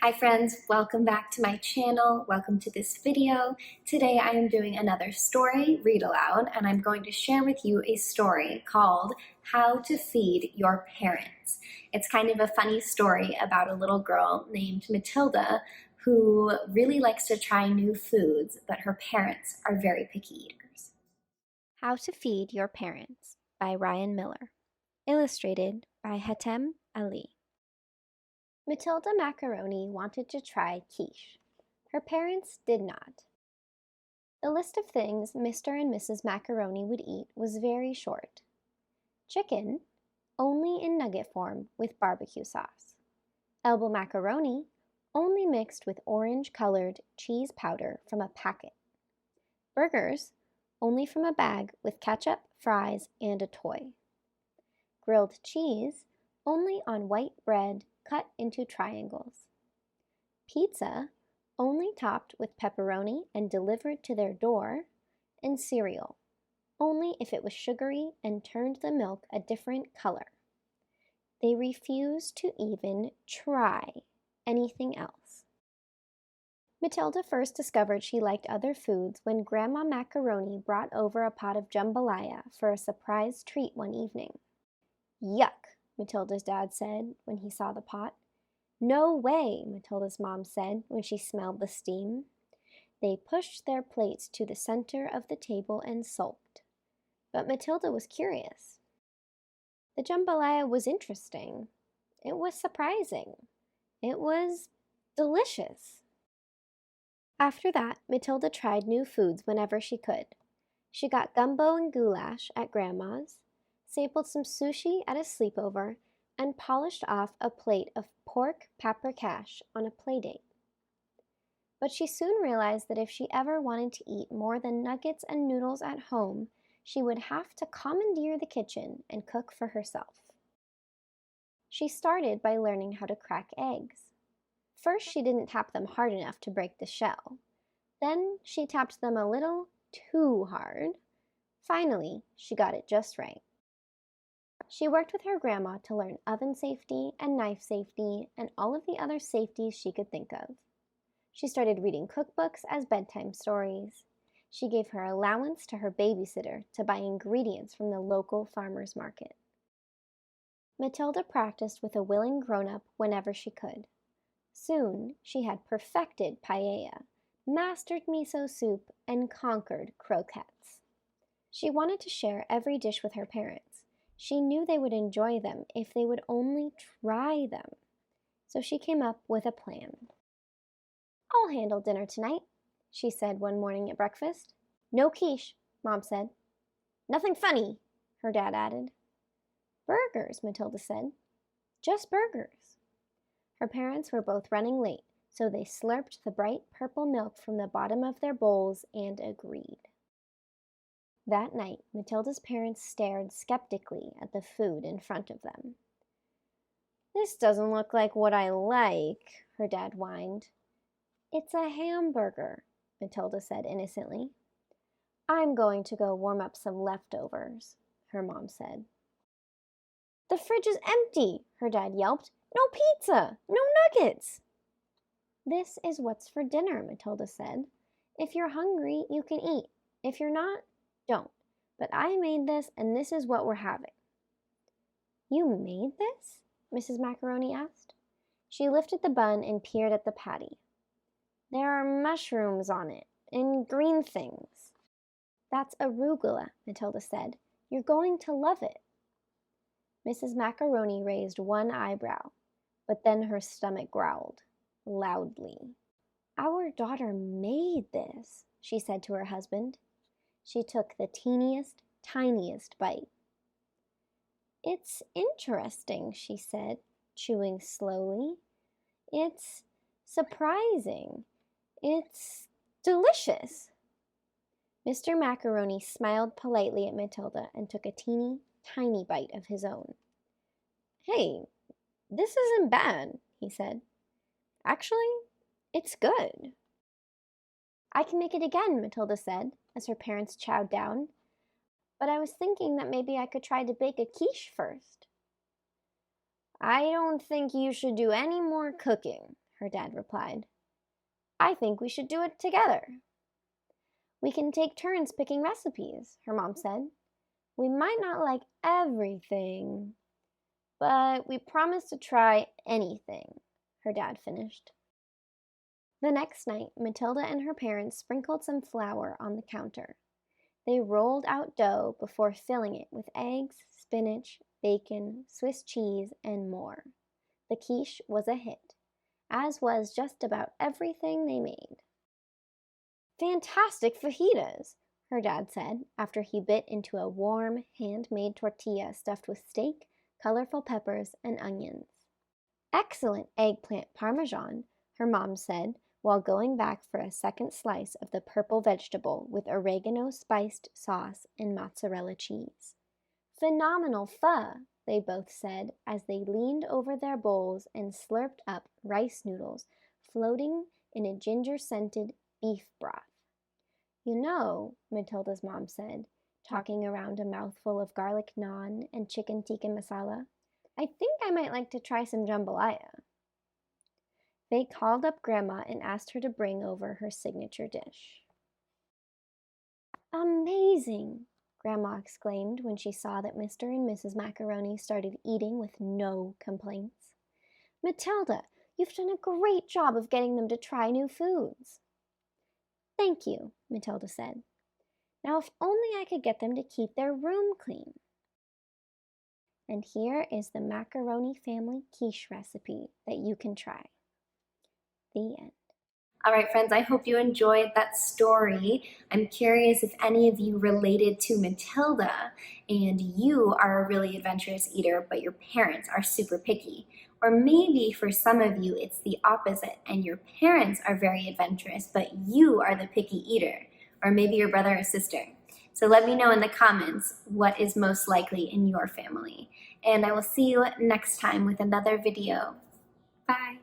Hi friends, welcome back to my channel. Welcome to this video. Today I am doing another story read aloud, and I'm going to share with you a story called How to Feed Your Parents. It's kind of a funny story about a little girl named Matilda who really likes to try new foods, but her parents are very picky eaters. How to Feed Your Parents by Ryan Miller. Illustrated by Hatem Ali. Matilda Macaroni wanted to try quiche. Her parents did not. The list of things Mr. and Mrs. Macaroni would eat was very short. Chicken, only in nugget form with barbecue sauce. Elbow macaroni, only mixed with orange-colored cheese powder from a packet. Burgers, only from a bag with ketchup, fries, and a toy. Grilled cheese, only on white bread cut into triangles. Pizza, only topped with pepperoni and delivered to their door. And cereal, only if it was sugary and turned the milk a different color. They refused to even try anything else. Matilda first discovered she liked other foods when Grandma Macaroni brought over a pot of jambalaya for a surprise treat one evening. "Yuck," Matilda's dad said when he saw the pot. "No way," Matilda's mom said when she smelled the steam. They pushed their plates to the center of the table and sulked. But Matilda was curious. The jambalaya was interesting. It was surprising. It was delicious. After that, Matilda tried new foods whenever she could. She got gumbo and goulash at Grandma's, sampled some sushi at a sleepover, and polished off a plate of pork paprikash on a playdate. But she soon realized that if she ever wanted to eat more than nuggets and noodles at home, she would have to commandeer the kitchen and cook for herself. She started by learning how to crack eggs. First, she didn't tap them hard enough to break the shell. Then she tapped them a little too hard. Finally, she got it just right. She worked with her grandma to learn oven safety and knife safety and all of the other safeties she could think of. She started reading cookbooks as bedtime stories. She gave her allowance to her babysitter to buy ingredients from the local farmer's market. Matilda practiced with a willing grown-up whenever she could. Soon, she had perfected paella, mastered miso soup, and conquered croquettes. She wanted to share every dish with her parents. She knew they would enjoy them if they would only try them. So she came up with a plan. "I'll handle dinner tonight," she said one morning at breakfast. "No quiche," Mom said. "Nothing funny," her dad added. "Burgers," Matilda said. "Just burgers." Her parents were both running late, so they slurped the bright purple milk from the bottom of their bowls and agreed. That night, Matilda's parents stared skeptically at the food in front of them. "This doesn't look like what I like," her dad whined. "It's a hamburger," Matilda said innocently. "I'm going to go warm up some leftovers," her mom said. "The fridge is empty," her dad yelped. "No pizza! No nuggets!" "This is what's for dinner," Matilda said. "If you're hungry, you can eat. If you're not, don't. But I made this, and this is what we're having." "You made this?" Mrs. Macaroni asked. She lifted the bun and peered at the patty. "There are mushrooms on it, and green things." "That's arugula," Matilda said. "You're going to love it." Mrs. Macaroni raised one eyebrow, but then her stomach growled loudly. "Our daughter made this," she said to her husband. She took the teeniest, tiniest bite. "It's interesting," she said, chewing slowly. "It's surprising. It's delicious." Mr. Macaroni smiled politely at Matilda and took a teeny, tiny bite of his own. "Hey, this isn't bad," he said. "Actually, it's good." "I can make it again," Matilda said, as her parents chowed down. "But I was thinking that maybe I could try to bake a quiche first." "I don't think you should do any more cooking," her dad replied. I think we should do it together. We can take turns picking recipes, her mom said. We might not like everything, but we promise to try anything, her dad finished. The next night, Matilda and her parents sprinkled some flour on the counter. They rolled out dough before filling it with eggs, spinach, bacon, Swiss cheese, and more. The quiche was a hit, as was just about everything they made. Fantastic fajitas, her dad said after he bit into a warm, handmade tortilla stuffed with steak, colorful peppers, and onions. Excellent eggplant parmesan, her mom said while going back for a second slice of the purple vegetable with oregano spiced sauce and mozzarella cheese. Phenomenal pho, they both said as they leaned over their bowls and slurped up rice noodles floating in a ginger-scented beef broth. You know, Matilda's mom said, talking around a mouthful of garlic naan and chicken tikka masala, I think I might like to try some jambalaya. They called up Grandma and asked her to bring over her signature dish. Amazing, Grandma exclaimed when she saw that Mr. and Mrs. Macaroni started eating with no complaints. Matilda, you've done a great job of getting them to try new foods. Thank you, Matilda said. Now if only I could get them to keep their room clean. And here is the macaroni family quiche recipe that you can try. The end. All right, friends, I hope you enjoyed that story. I'm curious if any of you related to Matilda and you are a really adventurous eater, but your parents are super picky. Or maybe for some of you, it's the opposite and your parents are very adventurous, but you are the picky eater. Or maybe your brother or sister. So let me know in the comments what is most likely in your family. And I will see you next time with another video. Bye.